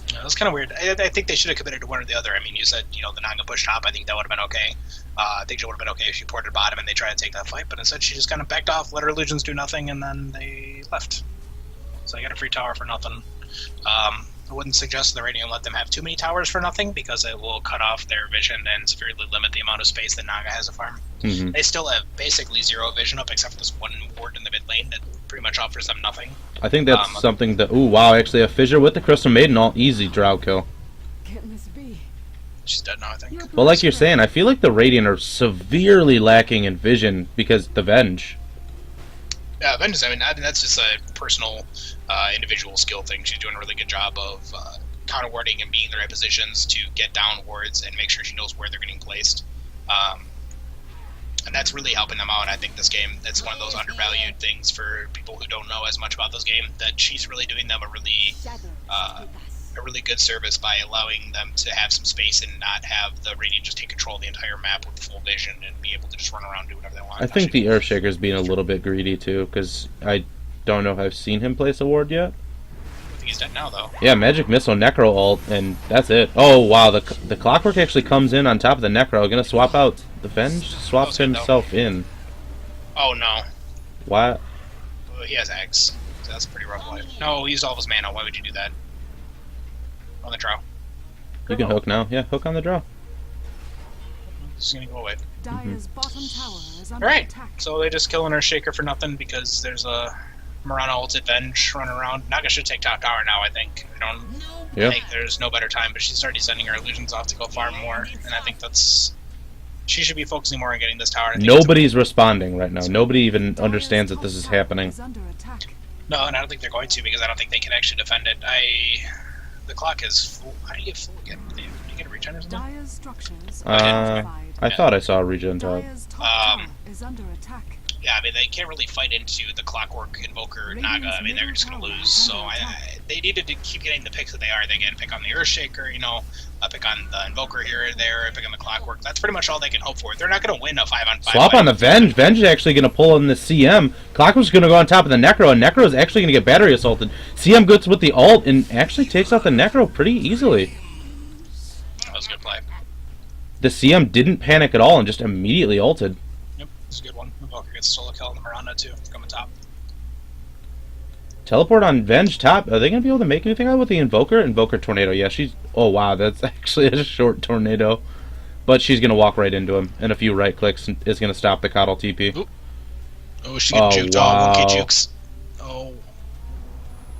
It was kind of weird. I think they should have committed to one or the other. I mean, you said, the Naga push top. I think that would have been okay. I think it would have been okay if she ported bottom and they tried to take that fight, but instead she just kind of backed off, let her illusions do nothing, and then they left. So they got a free tower for nothing. I wouldn't suggest the Radiant let them have too many towers for nothing, because it will cut off their vision and severely limit the amount of space that Naga has to farm. Mm-hmm. They still have basically 0 vision up, except for this one ward in the mid lane that pretty much offers them nothing. I think that's something that... Ooh, wow, actually a Fissure with the Crystal Maiden, all easy drow kill. Can this be? She's dead now, I think. Well, like you're saying, I feel like the Radiant are severely lacking in vision because the Venge. Yeah, Vengeance, I mean, that's just a personal, individual skill thing. She's doing a really good job of counter warding and being in the right positions to get down wards and make sure she knows where they're getting placed. And that's really helping them out. I think this game, that's one of those undervalued things for people who don't know as much about this game, that she's really doing them a really good service by allowing them to have some space and not have the Radiant just take control of the entire map with full vision and be able to just run around and do whatever they want. I think the Earthshaker's being a little bit greedy too, because I don't know if I've seen him place a ward yet. I think he's dead now, though. Yeah, Magic Missile, Necro ult, and that's it. Oh wow, the Clockwork actually comes in on top of the Necro. Gonna swap out the Venge, swaps himself in. Oh no. Why? He has eggs. So that's a pretty rough life. No, he used all of his mana. Why would you do that? On the draw. You can hook now. Yeah, hook on the draw. He's gonna go away. Dire's bottom tower is under Alright, attack. so they just killing her Shaker for nothing because there's a Murano ulted Venge running around. Naga should take top tower now, I think. I think there's no better time, but she's already sending her illusions off to go farm more, and I think that's... She should be focusing more on getting this tower. Nobody's responding right now. Nobody even understands that this is happening. No, and I don't think they're going to, because I don't think they can actually defend it. The clock is full. How do you get full again? Do you get a regen or something? Dire's structures I thought I saw a regen top. Dire's top tower is under attack. yeah, I mean, they can't really fight into the Clockwork Invoker Naga. I mean, they're just going to lose. So they needed to keep getting the picks that they are. They can pick on the Earthshaker, you know, pick on the Invoker here and there, pick on the Clockwork. That's pretty much all they can hope for. They're not going to win a 5-on-5. Swap on the Venge. Venge is actually going to pull in the CM. Clockwork's going to go on top of the Necro, and Necro is actually going to get battery assaulted. CM gets with the ult and actually takes out the Necro pretty easily. That was a good play. The CM didn't panic at all and just immediately ulted. Yep, it's a good one. Invoker gets solo kill on the Miranda, too. Coming top. Teleport on Venge top. Are they going to be able to make anything out with the Invoker? Invoker Tornado. Yeah, she's... Oh, wow. That's actually a short tornado. But she's going to walk right into him. And a few right clicks is going to stop the Coddle TP. Oop. Oh, she got juked. Wow. Oh, okay, jukes. Oh.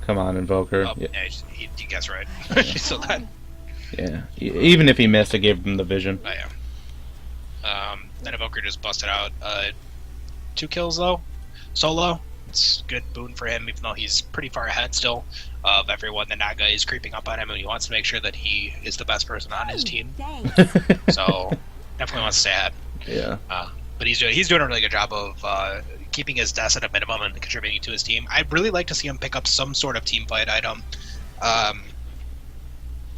Come on, Invoker. Oh, Yeah, he guessed right. She's still dead. yeah. Even if he missed, I gave him the vision. Oh, yeah. Then Invoker just busted out 2 kills, though. Solo. It's a good boon for him, even though he's pretty far ahead still of everyone. The Naga is creeping up on him, and he wants to make sure that he is the best person on his team. So, definitely wants to stay ahead. Yeah. But he's doing a really good job of keeping his deaths at a minimum and contributing to his team. I'd really like to see him pick up some sort of team fight item.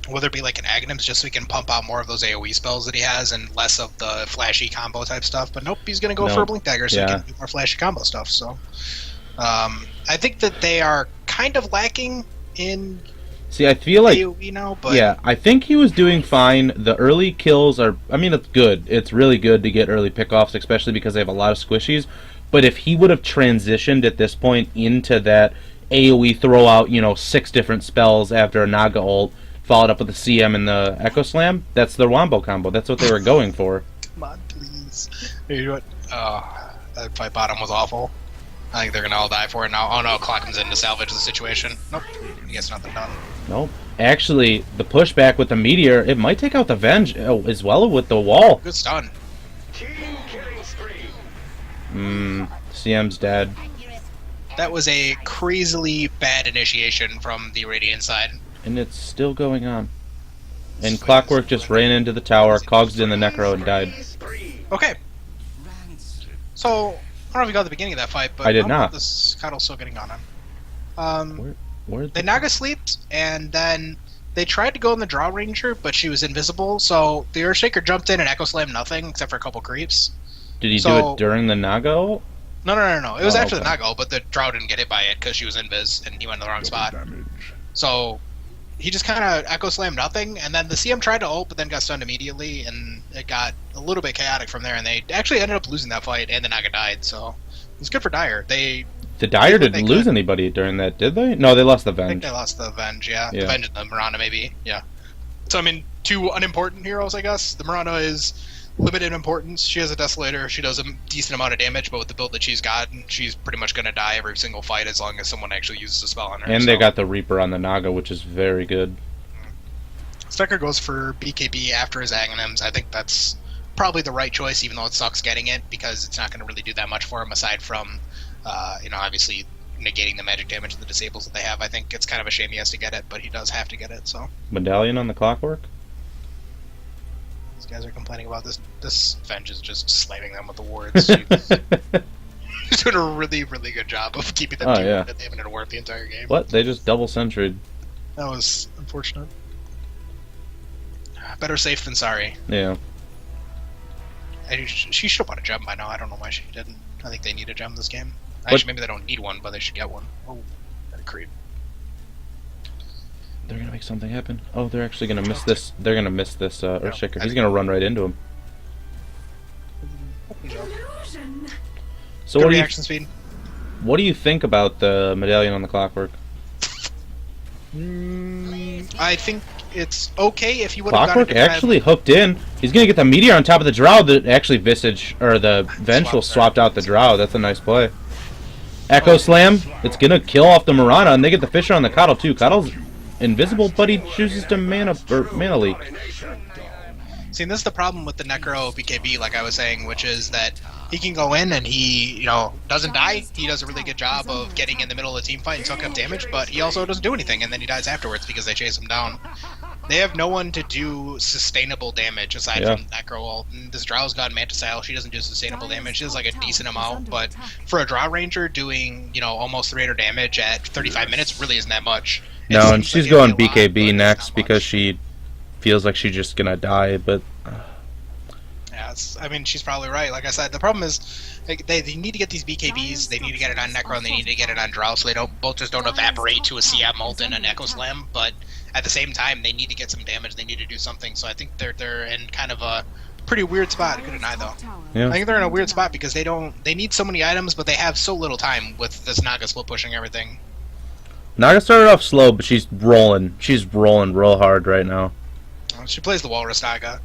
Whether it be like an Aghanims, just so he can pump out more of those AoE spells that he has and less of the flashy combo type stuff. But nope, he's going to go for a Blink Dagger so he can do more flashy combo stuff. So I think that they are kind of lacking in See, I feel like... AoE now, but yeah, I think he was doing fine. The early kills are... I mean, it's good. It's really good to get early pickoffs, especially because they have a lot of squishies. But if he would have transitioned at this point into that AoE throw out, 6 different spells after a Naga ult, followed up with the CM and the Echo Slam, that's their Wombo combo. That's what they were going for. Come on, please. You know what? That fight bottom was awful. I think they're going to all die for it now. Oh no, Clock comes in to salvage the situation. Nope. He gets nothing done. Nope. Actually, the pushback with the Meteor, it might take out the Venge as well with the wall. Good stun. CM's dead. That was a crazily bad initiation from the Radiant side. And it's still going on. And Clockwork just ran into the tower, cogged in the Necro, and died. Okay. So, I don't know if you got the beginning of that fight, but I did not. This Coddle's still getting on him. Where's the Naga slept, and then they tried to go in the Draw Ranger, but she was invisible, so the Earthshaker jumped in and Echo Slammed nothing, except for a couple creeps. Did he do it during the Naga ult? No. It was after the Naga ult, but the Drow didn't get hit by it because she was invis, and he went to the wrong spot. So, he just kind of Echo Slammed nothing, and then the CM tried to ult, but then got stunned immediately, and it got a little bit chaotic from there, and they actually ended up losing that fight, and the Naga died, so it was good for Dire. The Dire didn't lose anybody during that, did they? No, they lost the Venge. I think they lost the Venge, yeah. The Venge and the Miranda, maybe, yeah. So, I mean, 2 unimportant heroes, I guess. The Miranda is limited importance. She has a Desolator. She does a decent amount of damage, but with the build that she's got, she's pretty much going to die every single fight as long as someone actually uses a spell on her. And they got the Reaper on the Naga, which is very good. Stecker goes for BKB after his Aghanims. I think that's probably the right choice, even though it sucks getting it, because it's not going to really do that much for him aside from, obviously negating the magic damage and the disables that they have. I think it's kind of a shame he has to get it, but he does have to get it, so. Medallion on the Clockwork? These guys are complaining about this. This Venge is just slamming them with the wards. He's doing a really, really good job of keeping them that they haven't had a ward the entire game. What? They just double sentryed. That was unfortunate. Better safe than sorry. Yeah. She should have bought a gem by now. I don't know why she didn't. I think they need a gem this game. Actually, maybe they don't need one, but they should get one. Oh, that creep. They're gonna make something happen. Oh, they're actually gonna miss this. They're gonna miss this Earthshaker. He's gonna run right into him. So what reaction speed. What do you think about the Medallion on the Clockwork? I think it's okay if you would have Clockwork actually hooked in. He's gonna get the Meteor on top of the Drow. That actually the Vengeful swapped out the Drow. That's a nice play. Echo Slam. It's gonna kill off the Mirana, and they get the Fisher on the Coddle too. Coddle's invisible, but he chooses to mana leak. See, and this is the problem with the Necro BKB, like I was saying, which is that he can go in and he, doesn't die. He does a really good job of getting in the middle of the team fight and soaking up damage, but he also doesn't do anything, and then he dies afterwards because they chase him down. They have no one to do sustainable damage aside from Necro ult. And this Drow's got Mantisile. She doesn't do sustainable damage. She does like a decent amount, but for a Drow Ranger doing, you know, almost 300 damage at 35 minutes really isn't that much. No, and she's going BKB next because she feels like she's just gonna die, but... Yeah, I mean, she's probably right. Like I said, the problem is they need to get these BKBs. They need to get it on Necro, and they need to get it on Drow, so they both just don't evaporate to a CM ult and an Echo Slam. But at the same time, they need to get some damage. They need to do something. So I think they're in kind of a pretty weird spot. Good eye though. Yeah. I think they're in a weird spot because they need so many items, but they have so little time with this Naga split pushing everything. Naga started off slow, but she's rolling. She's rolling real hard right now. She plays the Walrus Naga.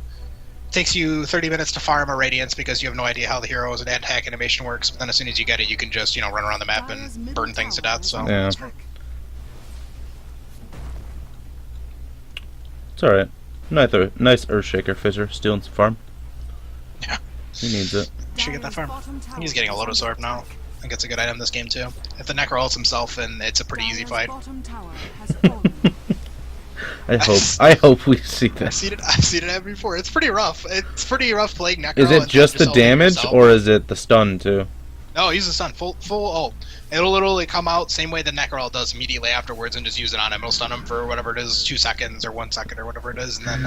Takes you 30 minutes to farm a Radiance because you have no idea how the heroes and attack animation works, but then as soon as you get it, you can just, you know, run around the map and burn things to death, so... Yeah. It's alright. Nice Earthshaker Fissure, stealing some farm. Yeah. He needs it. Should get that farm. He's getting a Lotus Orb now. I think it's a good item this game, too. If the Necro ults himself, and it's a pretty easy fight. I hope we see that. I've seen it happen before. It's pretty rough. It's pretty rough playing Necro. Is it just the damage, or is it the stun too? No, use the stun. Full ult. It'll literally come out same way the Necro ult does immediately afterwards, and just use it on him. It'll stun him for whatever it is, 2 seconds or 1 second or whatever it is, and then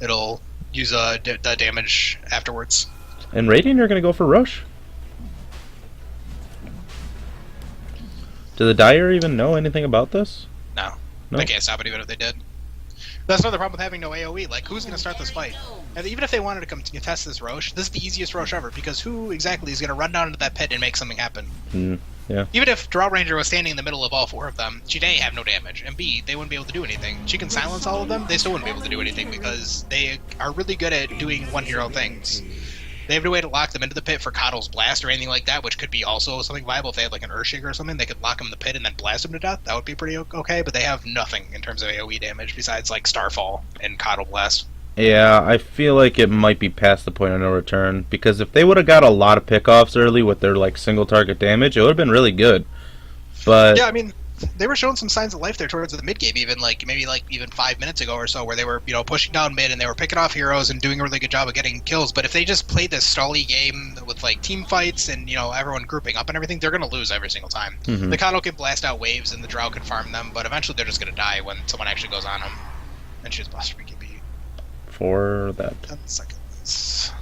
it'll use the damage afterwards. And Radiant are gonna go for Roche. Do the Dire even know anything about this? No. No? They can't stop it even if they did. That's another problem with having no AoE. Like, who's going to start this fight? And even if they wanted to come test this Roche, this is the easiest Roche ever, because who exactly is going to run down into that pit and make something happen? Yeah. Even if Drow Ranger was standing in the middle of all 4 of them, she'd A, have no damage, and B, they wouldn't be able to do anything. She can silence all of them, they still wouldn't be able to do anything, because they are really good at doing one-hero things. They have no way to lock them into the pit for Coddle's Blast or anything like that, which could be also something viable if they had like an Earthshaker or something. They could lock them in the pit and then blast them to death. That would be pretty okay, but they have nothing in terms of AoE damage besides like Starfall and Coddle Blast. Yeah, I feel like it might be past the point of no return, because if they would have got a lot of pickoffs early with their like single target damage, it would have been really good. But yeah, I mean, they were showing some signs of life there towards the mid game, even maybe even 5 minutes ago or so, where they were, you know, pushing down mid and they were picking off heroes and doing a really good job of getting kills. But if they just played this stally game with like team fights and, you know, everyone grouping up and everything, they're gonna lose every single time. The Coddle can blast out waves and the Drow can farm them, but eventually they're just gonna die when someone actually goes on them. And she's Buster BKB. For that 10 seconds.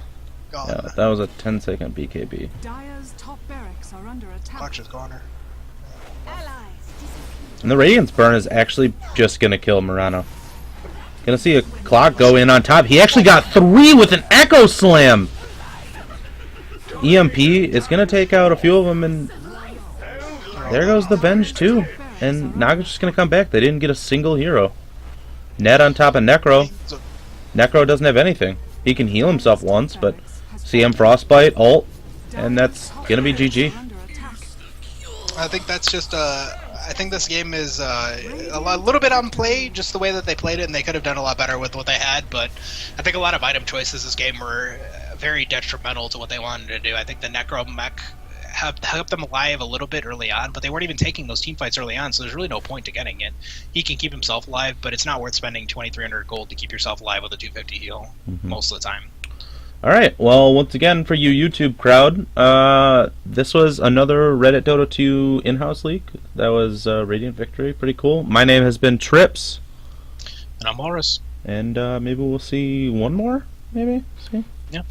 Gone. Yeah, that was a 10-second BKB. Dire's top barracks are under attack. Clock just gone her. And the Radiance Burn is actually just gonna kill Murano. Gonna see a clock go in on top. He actually got 3 with an Echo Slam! EMP is gonna take out a few of them, and there goes the Venge too. And Naga's just gonna come back. They didn't get a single hero. Ned on top of Necro. Necro doesn't have anything. He can heal himself once, but CM Frostbite, ult, and that's gonna be GG. I think that's just I think this game is a little bit on play, just the way that they played it, and they could have done a lot better with what they had, but I think a lot of item choices this game were very detrimental to what they wanted to do. I think the Necro mech helped them alive a little bit early on, but they weren't even taking those team fights early on, so there's really no point to getting it. He can keep himself alive, but it's not worth spending 2,300 gold to keep yourself alive with a 250 heal most of the time. Alright, well, once again, for you YouTube crowd, this was another Reddit Dota 2 in-house leak. That was Radiant Victory. Pretty cool. My name has been Trips. And I'm Morris. And maybe we'll see one more, maybe? See? Yeah.